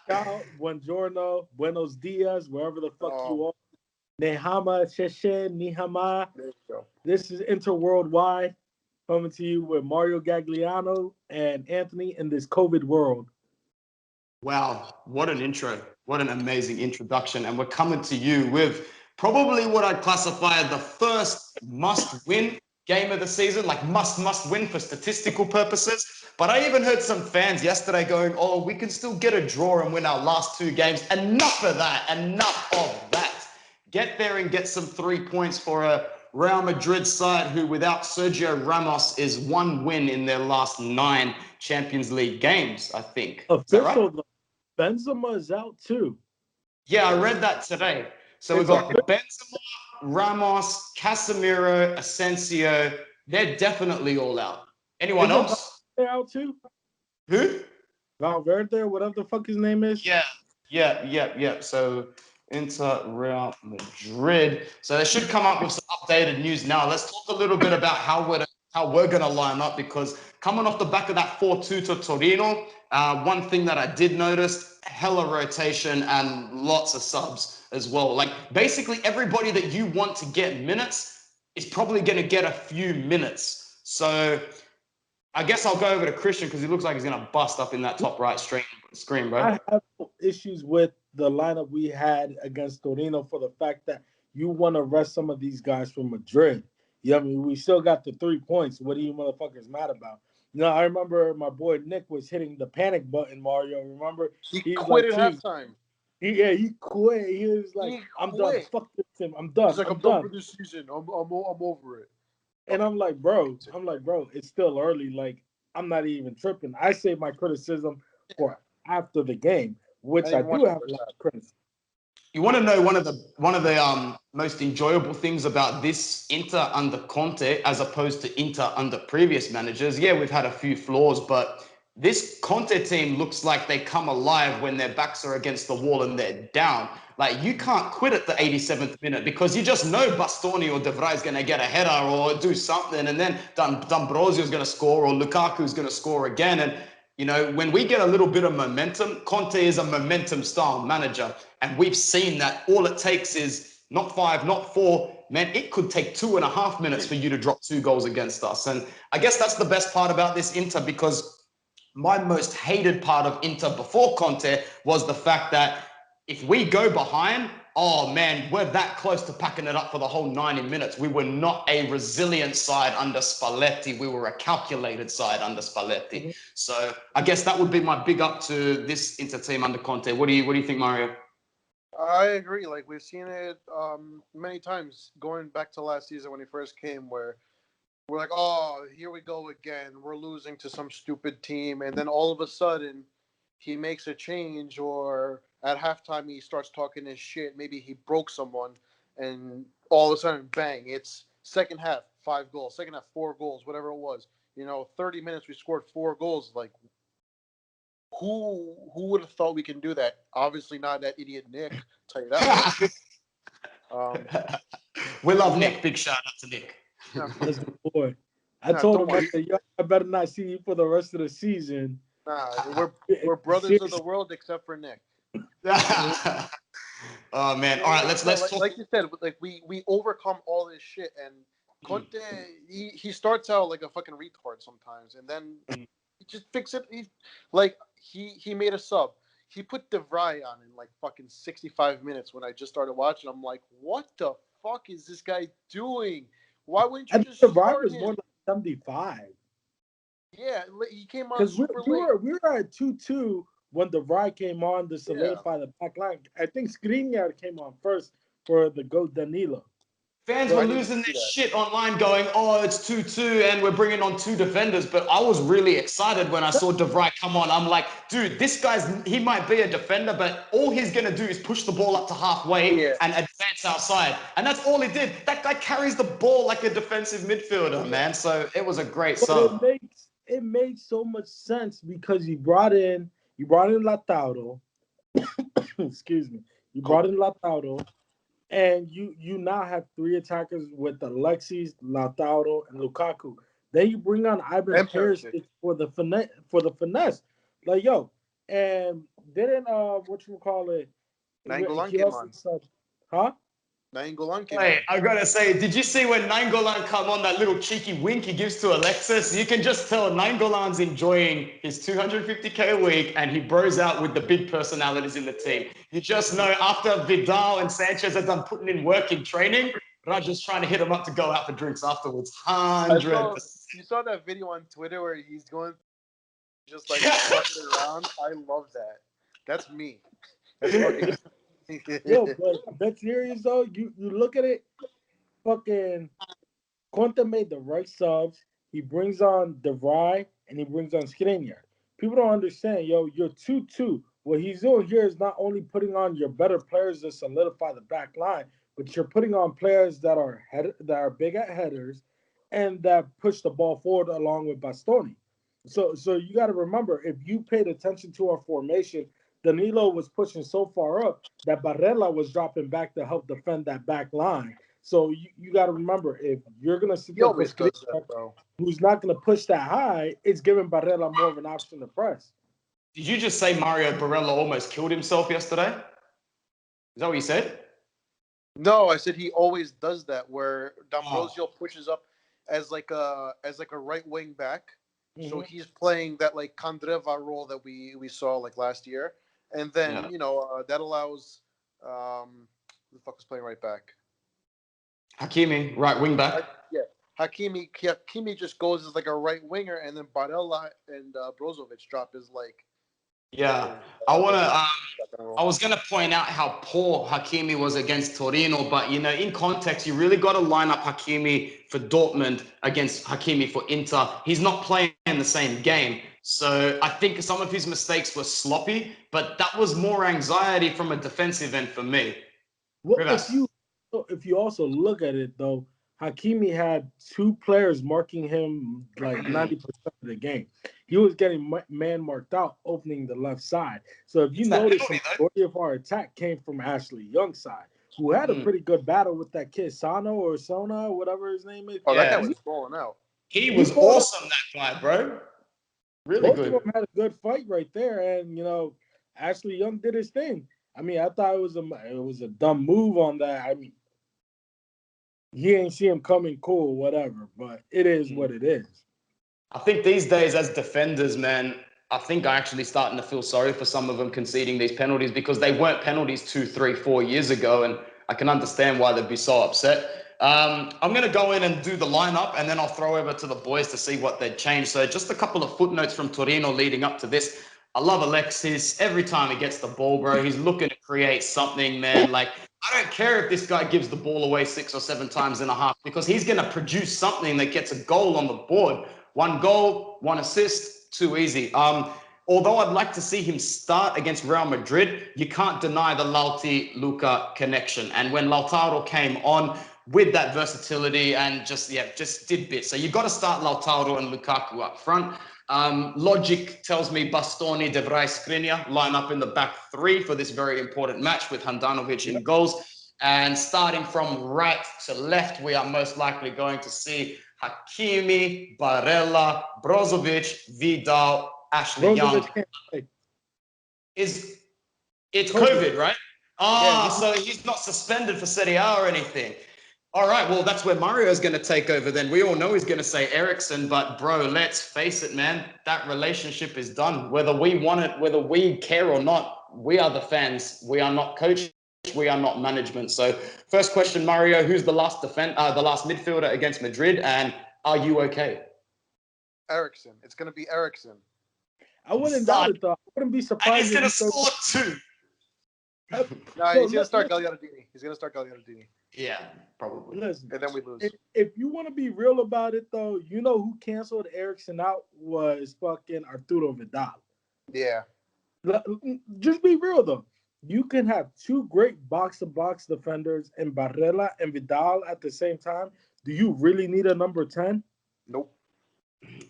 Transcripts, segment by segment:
Ciao, buongiorno, buenos dias, wherever the fuck Um, you are. Nehama, Sheshe, Nihama. there you go. This is Interworldwide coming to you with Mario Gagliano and Anthony in this COVID world. Wow, what an intro. What an amazing introduction. And we're coming to you with probably what I'd classify as the first must-win game of the season, like must win for statistical purposes. But I even heard some fans yesterday going, oh, we can still get a draw and win our last two games. Enough of that. Enough of that. Get there and get some 3 points for a Real Madrid side who, without Sergio Ramos, is one win in their last 9 Champions League games, I think. Is that right? Official, though, Benzema is out too. Yeah, I read that today. So we've got Benzema, Ramos, Casemiro, Asensio. They're definitely all out. Anyone Isn't else? Valverde out too? Who? Valverde, whatever the fuck his name is. Yeah. So Inter Real Madrid. So they should come up with some updated news now. Let's talk a little bit about how we're going to line up, because coming off the back of that 4-2 to Torino, one thing that I did notice, hella rotation and lots of subs as well. Like basically everybody that you want to get minutes is probably going to get a few minutes. So I guess I'll go over to Christian because he looks like he's going to bust up in that top right screen, bro. I have issues with the lineup we had against Torino for the fact that you want to rest some of these guys from Madrid. Yeah, I mean, we still got the 3 points. What are you motherfuckers mad about? You know, I remember my boy Nick was hitting the panic button, Mario. Remember? He quit at halftime. He quit. He was like, I'm done. Fuck this team. I'm done. He's like, I'm done for this season. I'm over it. And I'm like, bro, it's still early. Like, I'm not even tripping. I save my criticism for after the game, which I do have a lot of criticism. You want to know one of the most enjoyable things about this Inter under Conte as opposed to Inter under previous managers? Yeah, we've had a few flaws, but this Conte team looks like they come alive when their backs are against the wall and they're down. Like, you can't quit at the 87th minute because you just know Bastoni or De Vrij is going to get a header or do something, and then D'Ambrosio is going to score or Lukaku is going to score again. And you know, when we get a little bit of momentum, Conte is a momentum-style manager. And we've seen that all it takes is not 5, not 4. Man, it could take 2.5 minutes for you to drop 2 goals against us. And I guess that's the best part about this Inter, because my most hated part of Inter before Conte was the fact that if we go behind, oh man, we're that close to packing it up for the whole 90 minutes. We were not a resilient side under Spalletti. We were a calculated side under Spalletti. Mm-hmm. So I guess that would be my big up to this Inter team under Conte. What do you think, Mario? I agree. Like, we've seen it many times going back to last season when he first came, where we're like, oh, here we go again. We're losing to some stupid team. And then all of a sudden he makes a change, or at halftime he starts talking his shit. Maybe he broke someone, and all of a sudden, bang, it's second half, 5 goals. Second half, 4 goals, whatever it was. 30 minutes we scored 4 goals. Like, who would have thought we can do that? Obviously not that idiot Nick. I'll tell you that. We love Nick. Big shout out to Nick. That's the boy. I told him, I said, yo, I better not see you for the rest of the season. Nah, we're brothers of the world except for Nick. Oh man! All right, let's talk. Like you said, like we overcome all this shit, and Conte he starts out like a fucking retard sometimes, and then he just fix it. He made a sub. He put De Vrij on in like fucking 65 minutes when I just started watching. I'm like, what the fuck is this guy doing? Why wouldn't you just start him? Was more like 75. Yeah, he came on super late. We were at 2-2 when De Vrij came on to solidify the back line. I think Skriniar came on first for the goal Danilo. Fans were losing their shit online going, oh, it's 2-2 and we're bringing on 2 defenders. But I was really excited when I saw De Vrij come on. I'm like, dude, this he might be a defender, but all he's going to do is push the ball up to halfway and advance outside. And that's all he did. That guy carries the ball like a defensive midfielder, man. So it was a great sub. It made so much sense because you brought in Lautaro. Excuse me. You brought in Lautaro. And you now have 3 attackers with Alexis, Lautaro, and Lukaku. Then you bring on Ivan Perisic for the finesse. Like, yo, and didn't what you call it? Nainggolan He came also on. said, huh? Nainggolan came Wait, on. I gotta say, did you see when Nainggolan come on, that little cheeky wink he gives to Alexis? You can just tell Nainggolan's enjoying his 250K a week and he bros out with the big personalities in the team. You just know after Vidal and Sanchez are done putting in work in training, Raja's trying to hit him up to go out for drinks afterwards. I saw 100%. you saw that video on Twitter where he's going just like fucking around. I love that. That's me. That's fucking me. Yo, but that's serious though. You look at it, fucking Conte made the right subs. He brings on DeVry and he brings on Skriniar. People don't understand, yo. You're 2-2. What he's doing here is not only putting on your better players to solidify the back line, but you're putting on players that are big at headers and that push the ball forward along with Bastoni. So you got to remember, if you paid attention to our formation, Danilo was pushing so far up that Barella was dropping back to help defend that back line. So you got to remember, if you're gonna sit He there for always does Skriniar, that, though. who's not gonna push that high, it's giving Barella more of an option to press. Did you just say Mario Barella almost killed himself yesterday? Is that what you said? No, I said he always does that, where Oh, D'Ambrosio pushes up as like a right wing back. So Mm-hmm. he's playing that like Kandreva role that we saw like last year, and then yeah. that allows who the fuck is playing right back? Hakimi, right wing back. Yeah, Hakimi just goes as like a right winger, and then Barella and Brozovic drop as like Yeah. his, I as want his to second I role. was going to point out how poor Hakimi was against Torino, but in context, you really got to line up Hakimi for Dortmund against Hakimi for Inter. He's not playing in the same game. So I think some of his mistakes were sloppy, but that was more anxiety from a defensive end for me. Well, Rivas. if you also look at it though, Hakimi had two players marking him like 90% of the game. He was getting man marked out, opening the left side. So if you It's that notice, the penalty, majority of our attack came from Ashley Young's side, who had though. a pretty good battle with that kid Sano or Sona, whatever his name is. Oh, that guy Yeah. was balling out. He He was fought up. awesome, that guy, bro. Really Both of them good. had a good fight right there, and Ashley Young did his thing. I mean, I thought it was a dumb move on that. I mean, he ain't see him coming cool, whatever. But it is what it is. I think these days, as defenders, man, I think I'm actually starting to feel sorry for some of them conceding these penalties because they weren't penalties 2, 3, 4 years ago, and I can understand why they'd be so upset. I'm going to go in and do the lineup, and then I'll throw over to the boys to see what they'd change. So just a couple of footnotes from Torino leading up to this. I love Alexis. Every time he gets the ball, bro, he's looking to create something, man. Like, I don't care if this guy gives the ball away 6 or 7 times in a half because he's going to produce something that gets a goal on the board. 1 goal, 1 assist, too easy. Although I'd like to see him start against Real Madrid, you can't deny the Lauti-Luka connection. And when Lautaro came on with that versatility and just did bits. So you've got to start Lautaro and Lukaku up front. Logic tells me Bastoni, De Vrij, Skriniar line up in the back three for this very important match with Handanovic in goals. And starting from right to left, we are most likely going to see Hakimi, Barella, Brozovic, Vidal, Ashley Young. Brozovic can't play. It's COVID. COVID, right? Yeah, So he's not suspended for Serie A or anything. All right, well, that's where Mario's going to take over then. We all know he's going to say Ericsson, but bro, let's face it, man, that relationship is done. Whether we want it, whether we care or not, we are the fans. We are not coach. We are not management. So, first question, Mario: who's the last midfielder against Madrid, and are you okay? Ericsson. It's gonna be Ericsson. I wouldn't doubt Start, it though. I wouldn't be and surprised he's if going he to starts. score two. No, So he's gonna start Gagliardini. Yeah, probably. listen. And then we lose. If you want to be real about it though, you know who canceled Erickson out was fucking Arturo Vidal. Yeah. Just be real though. You can have two great box-to-box defenders in Barrella and Vidal at the same time. Do you really need a number 10? Nope.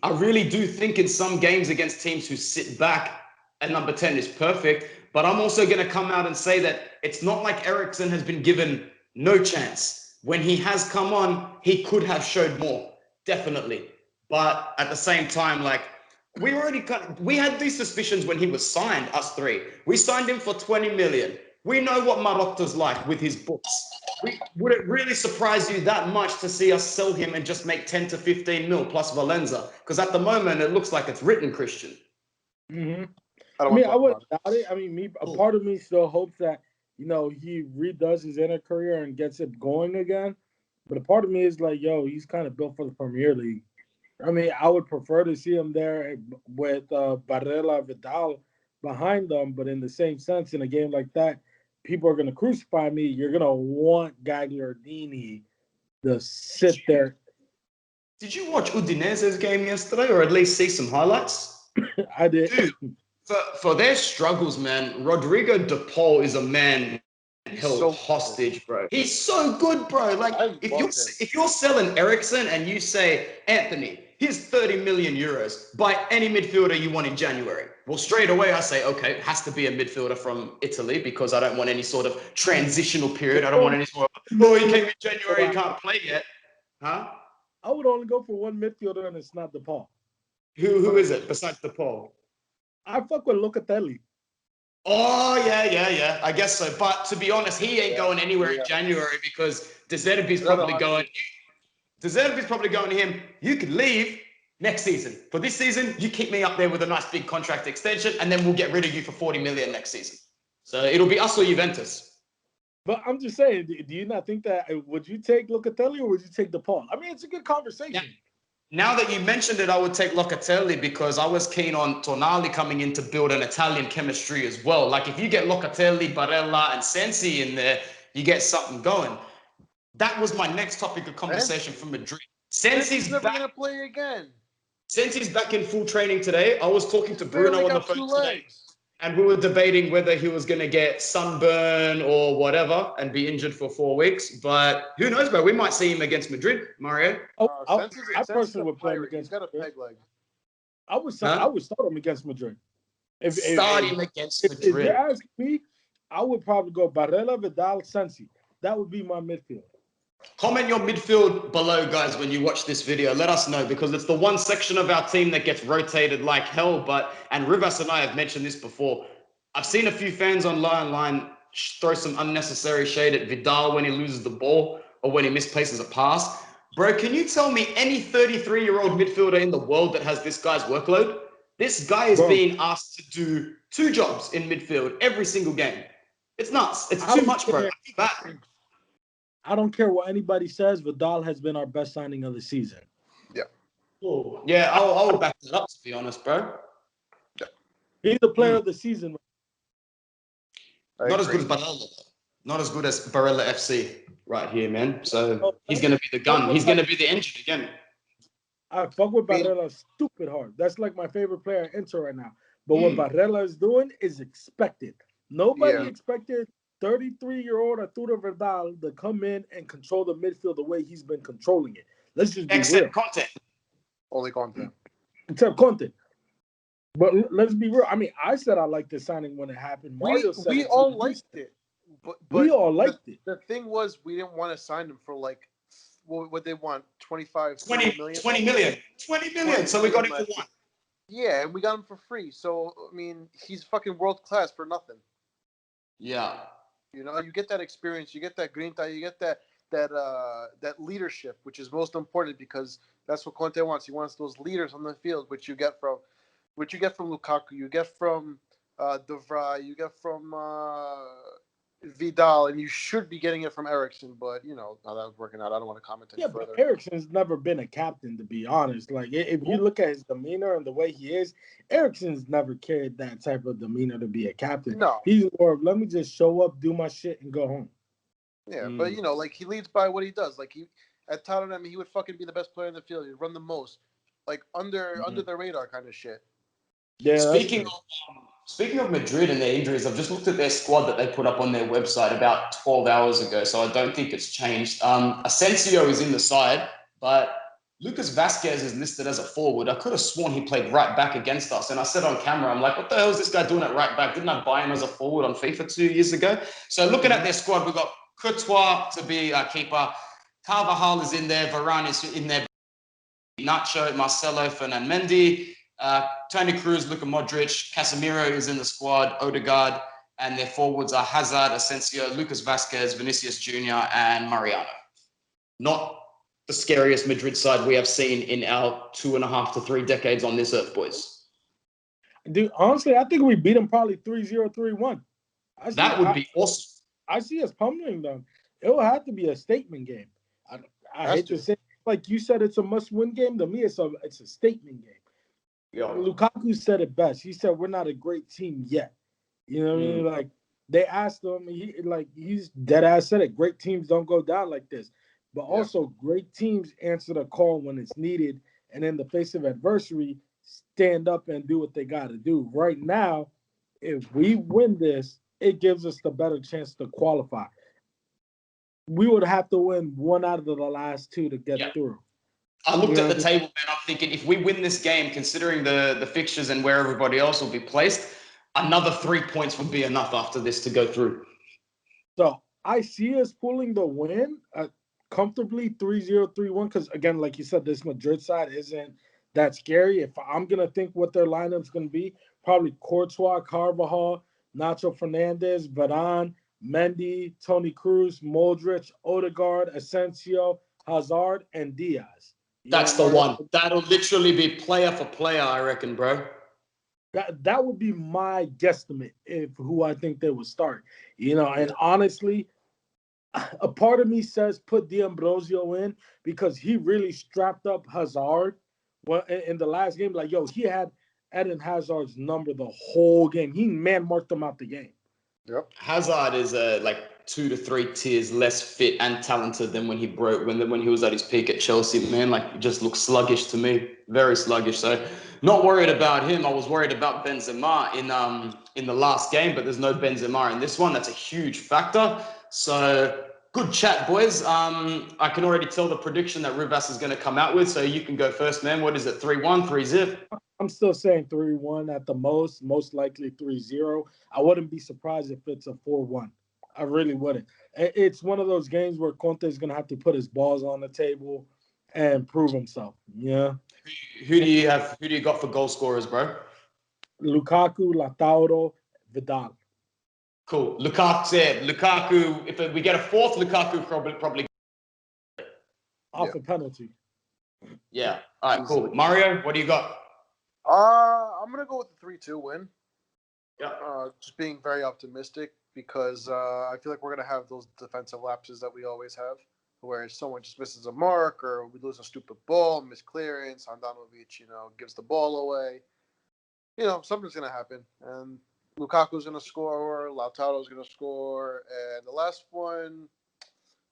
I really do think in some games against teams who sit back, a number 10 is perfect. But I'm also going to come out and say that it's not like Ericsson has been given no chance. When he has come on, he could have showed more, definitely. But at the same time, like, we had these suspicions when he was signed, us three. We signed him for 20 million. We know what Marokta's like with his books. Would it really surprise you that much to see us sell him and just make 10 to 15 mil plus Valenza? Because at the moment, it looks like it's written, Christian. Mm-hmm. I don't I wouldn't want doubt it. I mean, a part of me still hopes that he redoes his inner career and gets it going again. But a part of me is like, yo, he's kind of built for the Premier League. I mean, I would prefer to see him there with Barella, Vidal behind them. But in the same sense, in a game like that, people are going to crucify me. You're going to want Gagliardini to sit there. Did you watch Udinese's game yesterday, or at least see some highlights? I did. Dude, for their struggles, man, Rodrigo De Paul is a man held hostage, bro. He's so good, bro. Like, if you're selling Eriksen and you say, Anthony, here's 30 million euros, buy any midfielder you want in January. Well, straight away I say, okay, it has to be a midfielder from Italy because I don't want any sort of transitional period. I don't want any sort of, he came in January, he can't play yet. Huh? I would only go for one midfielder, and it's not DePaul. Who is it besides DePaul? I fuck with Locatelli. Oh, yeah. I guess so. But to be honest, he ain't going anywhere in January because De Zerbi's probably going to him. You can leave next season. For this season, you keep me up there with a nice big contract extension, and then we'll get rid of you for 40 million next season. So it'll be us or Juventus. But I'm just saying, do you not think that would you take Locatelli or would you take DePaul? I mean, it's a good conversation. Yeah. Now that you mentioned it, I would take Locatelli because I was keen on Tonali coming in to build an Italian chemistry as well. Like if you get Locatelli, Barella, and Sensi in there, you get something going. That was my next topic of conversation for Madrid. Sensi's never going to play again. Sensi's back in full training today. I was talking to Bruno on the phone today. And we were debating whether he was going to get sunburn or whatever and be injured for 4 weeks. But who knows, bro? We might see him against Madrid, Mario. I personally would play him against. He's got a peg leg. I would start him against Madrid. Start him against Madrid. If you're asking me, I would probably go Barella, Vidal, Sensi. That would be my midfield. Comment your midfield below, guys, when you watch this video. Let us know because it's the one section of our team that gets rotated like hell. And Rivas and I have mentioned this before. I've seen a few fans online throw some unnecessary shade at Vidal when he loses the ball or when he misplaces a pass. Bro, can you tell me any 33-year-old midfielder in the world that has this guy's workload? This guy is being asked to do 2 jobs in midfield every single game. It's nuts. It's too much, bro. I don't care what anybody says. Vidal has been our best signing of the season. Yeah. Oh, yeah, I'll back that up, to be honest, bro. Yeah. He's the player of the season. Not as good as Barella, though. Not as good as Barella FC right here, man. So he's going to be the gun. He's going to be the engine again. I fuck with Barella stupid hard. That's like my favorite player at Inter right now. But what Barella is doing is expected. Nobody expected 33-year-old Arturo Vidal to come in and control the midfield the way he's been controlling it. Let's just be real. Content. Only content. Except content. But let's be real. I mean, I said I liked the signing when it happened. Mario said we all liked it. But we all liked it. The thing was, we didn't want to sign him for like, what they want, 25, 20 million. 20 million. 20 million. So we got him for 1. Yeah, and we got him for free. So, I mean, he's fucking world class for nothing. Yeah. You know, you get that experience, you get that grinta, you get that leadership, which is most important because that's what Conte wants. He wants those leaders on the field, which you get from Lukaku, you get from De Vrij, you get from Vidal, and you should be getting it from Eriksen, but you know how that was working out. I don't want to comment any further. But Eriksen's never been a captain, to be honest. Like if you look at his demeanor and the way he is, Eriksen's never carried that type of demeanor to be a captain. No, he's more of, let me just show up, do my shit, and go home. Yeah, but you know, like he leads by what he does. Like at Tottenham, he would fucking be the best player in the field. He'd run the most, like under the radar kind of shit. Yeah. Speaking of Madrid and their injuries, I've just looked at their squad that they put up on their website about 12 hours ago, so I don't think it's changed. Asensio is in the side, but Lucas Vazquez is listed as a forward. I could have sworn he played right back against us, and I said on camera, I'm like, what the hell is this guy doing at right back? Didn't I buy him as a forward on FIFA 2 years ago? So looking at their squad, we've got Courtois to be a keeper. Carvajal is in there. Varane is in there. Nacho, Marcelo, Fernand Mendy. Toni Kroos, Luka Modric, Casemiro is in the squad, Odegaard, and their forwards are Hazard, Asensio, Lucas Vasquez, Vinicius Jr., and Mariano. Not the scariest Madrid side we have seen in our 2.5 to 3 decades on this earth, boys. Dude, honestly, I think we beat them probably 3-0, 3-1. That would be awesome. I see us pummeling them. It will have to be a statement game. I hate to say it. Like you said, it's a must-win game. To me, it's a statement game. Yeah. Lukaku said it best. He said, "We're not a great team yet." You know what I mean? Like they asked him, he's dead ass said it. Great teams don't go down like this, but also great teams answer the call when it's needed, and in the face of adversity, stand up and do what they got to do. Right now, if we win this, it gives us the better chance to qualify. We would have to win one out of the last two to get through. I looked at the table, man. I'm thinking if we win this game, considering the fixtures and where everybody else will be placed, another 3 points would be enough after this to go through. So I see us pulling the win comfortably 3-0, 3-1. Because again, like you said, this Madrid side isn't that scary. If I'm gonna think what their lineup's gonna be, probably Courtois, Carvajal, Nacho Fernandez, Varane, Mendy, Toni Kroos, Modric, Odegaard, Asensio, Hazard, and Diaz. That's the one. That'll literally be player for player, I reckon, bro. That would be my guesstimate if who I think they would start. And honestly, a part of me says put D'Ambrosio in because he really strapped up Hazard in the last game. Like, he had Eden Hazard's number the whole game. He man-marked him out the game. Yep. Hazard is like 2 to 3 tiers less fit and talented than when he was at his peak at Chelsea, man. Like, he just looks sluggish to me, very sluggish. So, not worried about him. I was worried about Benzema in the last game, but there's no Benzema in this one. That's a huge factor. So, good chat, boys. I can already tell the prediction that Rivas is going to come out with. So you can go first, man. What is it? 3-1, 3-zip? I'm still saying 3-1 at the most likely 3-0. I wouldn't be surprised if it's a 4-1. I really wouldn't. It's one of those games where Conte is going to have to put his balls on the table and prove himself. Yeah. Who do you got for goal scorers, bro? Lukaku, Lautaro, Vidal. Cool. Lukaku. If we get a fourth, Lukaku probably off a penalty. Yeah. All right. Cool. Mario, what do you got? I'm gonna go with the 3-2 win. Yeah. Just being very optimistic because I feel like we're gonna have those defensive lapses that we always have, where someone just misses a mark or we lose a stupid ball, miss clearance, Handanovic, gives the ball away. Something's gonna happen, and Lukaku's gonna score, Lautaro's gonna score, and the last one,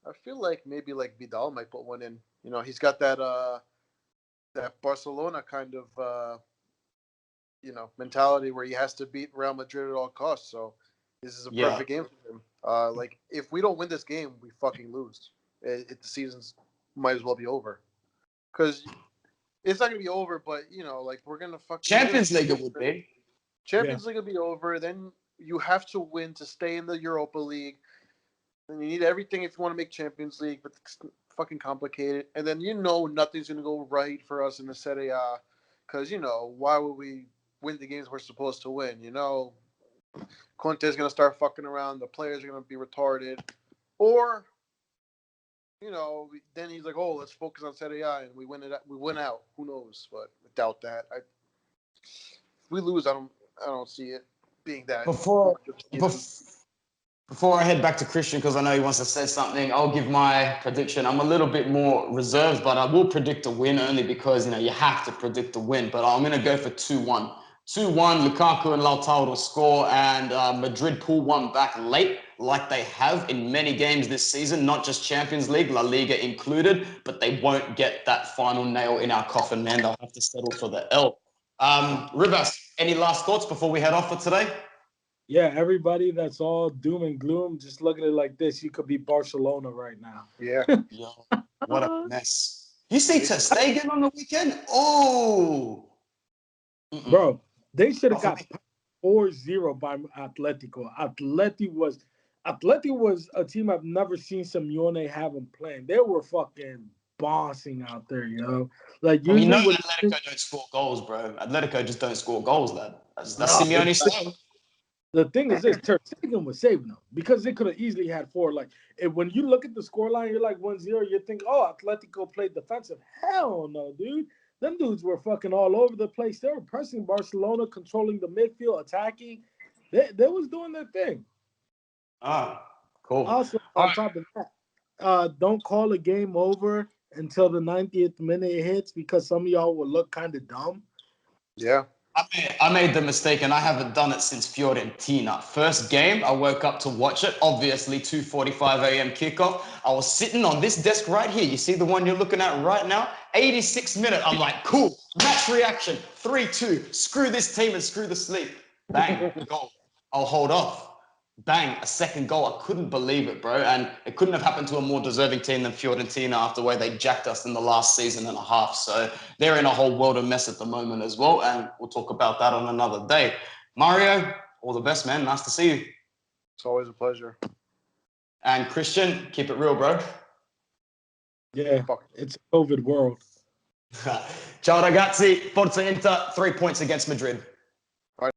I feel like maybe like Vidal might put one in. He's got that Barcelona kind of mentality where he has to beat Real Madrid at all costs. So this is a perfect game for him. Like if we don't win this game, we fucking lose. The season's might as well be over. Because it's not gonna be over, but like we're gonna fucking Champions League it would be. Champions League will be over. Then you have to win to stay in the Europa League. And you need everything if you want to make Champions League, but it's fucking complicated. And then nothing's gonna go right for us in the Serie A, because why would we win the games we're supposed to win? Conte's gonna start fucking around. The players are gonna be retarded, or then he's like, oh, let's focus on Serie A and we win it. We win out. Who knows? But I doubt that. If we lose, I don't see it being that. Before I head back to Christian, because I know he wants to say something, I'll give my prediction. I'm a little bit more reserved, but I will predict a win only because, you have to predict a win. But I'm going to go for 2-1. 2-1, Lukaku and Lautaro score, and Madrid pull one back late, like they have in many games this season, not just Champions League, La Liga included, but they won't get that final nail in our coffin, man. They'll have to settle for the L. Rivas, any last thoughts before we head off for today? Yeah, everybody that's all doom and gloom, just look at it like this. You could be Barcelona right now. Yeah. Yo, what a mess. You see Ter Stegen on the weekend? Oh. Bro, they should have got 4-0 by Atletico. Atleti was a team I've never seen Simeone have them playing. They were fucking bossing out there, yo. Like Well, you know usually when Atletico don't score goals, bro. Atletico just don't score goals, lad. That's no, Simeone's style. the thing is this: Ter Stegen was saving them because they could have easily had four. Like when you look at the scoreline, you're like 1-0. You think, oh, Atletico played defensive. Hell no, dude. Them dudes were fucking all over the place. They were pressing Barcelona, controlling the midfield, attacking. They was doing their thing. Ah, cool. Also, All on right. top of that, don't call a game over until the 90th minute hits because some of y'all will look kind of dumb. Yeah. I made the mistake, and I haven't done it since Fiorentina. First game, I woke up to watch it. Obviously, 2:45 a.m. kickoff. I was sitting on this desk right here. You see the one you're looking at right now? 86th minute. I'm like, cool. Match reaction. 3-2. Screw this team and screw the sleep. Bang. Goal. I'll hold off. Bang, a second goal. I couldn't believe it, bro. And it couldn't have happened to a more deserving team than Fiorentina after the way they jacked us in the last season and a half. So they're in a whole world of mess at the moment as well. And we'll talk about that on another day. Mario, all the best, man. Nice to see you. It's always a pleasure. And Christian, keep it real, bro. Yeah, it's a COVID world. Ciao ragazzi, Forza Inter, 3 points against Madrid.